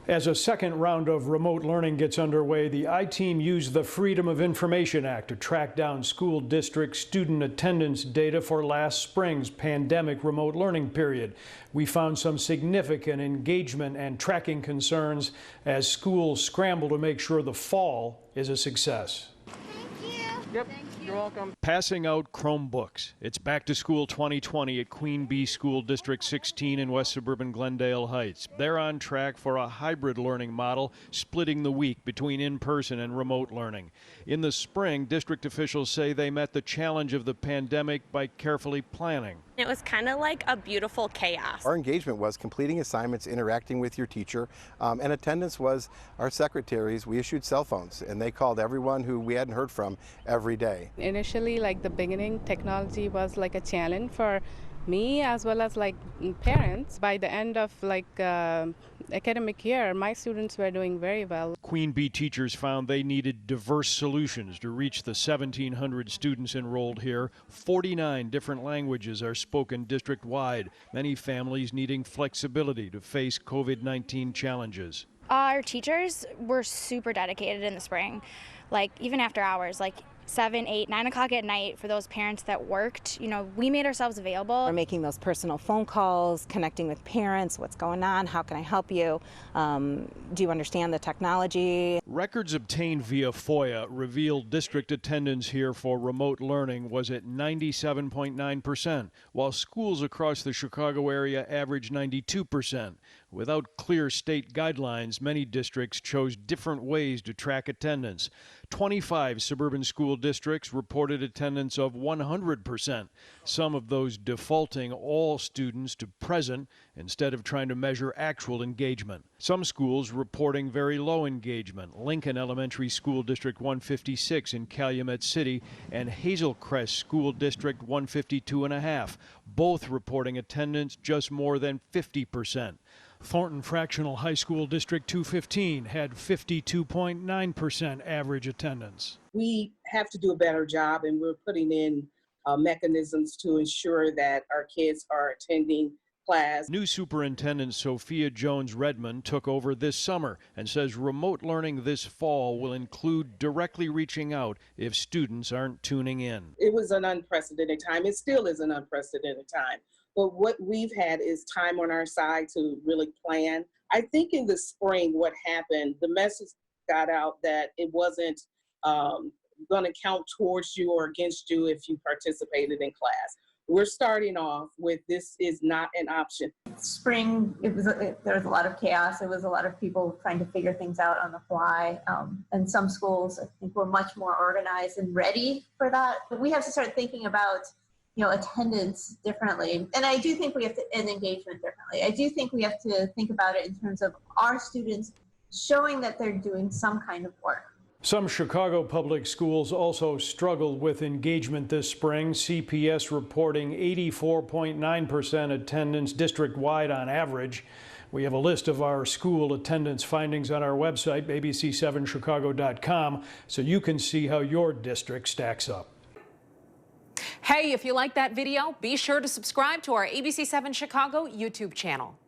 As a second round of remote learning gets underway, the I-Team used the Freedom of Information Act to track down school district student attendance data for last spring's pandemic remote learning period. We found some significant engagement and tracking concerns as schools scramble to make sure the fall is a success. Yep, you're welcome. Passing out Chromebooks. It's back to school 2020 at Queen Bee School District 16 in west suburban Glendale Heights. They're on track for a hybrid learning model, splitting the week between in-person and remote learning. In the spring, district officials say they met the challenge of the pandemic by carefully planning. It was kind of like a beautiful chaos. Our engagement was completing assignments, interacting with your teacher, and attendance was our secretaries. We issued cell phones, and they called everyone who we hadn't heard from every day. Initially, like the beginning, technology was like a challenge for me as well as like parents. By the end of academic year, my students were doing very well. Queen Bee teachers found they needed diverse solutions to reach the 1,700 students enrolled here. 49 different languages are spoken district-wide, many families needing flexibility to face COVID-19 challenges. Our teachers were super dedicated in the spring, like even after hours, like 7, 8, 9 o'clock at night for those parents that worked. You know, we made ourselves available. We're making those personal phone calls, connecting with parents, what's going on, how can I help you, do you understand the technology? Records obtained via FOIA revealed district attendance here for remote learning was at 97.9%, while schools across the Chicago area averaged 92%. Without clear state guidelines, many districts chose different ways to track attendance. 25 suburban school districts reported attendance of 100%, some of those defaulting all students to present instead of trying to measure actual engagement. Some schools reporting very low engagement. Lincoln Elementary School District 156 in Calumet City and Hazelcrest School District 152.5, both reporting attendance just more than 50%. Thornton Fractional High School District 215 had 52.9% average attendance. We have to do a better job, and we're putting in mechanisms to ensure that our kids are attending class. New Superintendent Sophia Jones-Redmond took over this summer and says remote learning this fall will include directly reaching out if students aren't tuning in. It was an unprecedented time. It still is an unprecedented time. But what we've had is time on our side to really plan. I think in the spring, what happened, the message got out that it wasn't going to count towards you or against you if you participated in class. We're starting off with this is not an option. Spring, there was a lot of chaos. It was a lot of people trying to figure things out on the fly. And some schools, I think, were much more organized and ready for that. But we have to start thinking about attendance differently. And I do think we have to, and engagement differently. I do think we have to think about it in terms of our students showing that they're doing some kind of work. Some Chicago public schools also struggled with engagement this spring. CPS reporting 84.9% attendance district-wide on average. We have a list of our school attendance findings on our website, ABC7Chicago.com, so you can see how your district stacks up. Hey, if you like that video, be sure to subscribe to our ABC7 Chicago YouTube channel.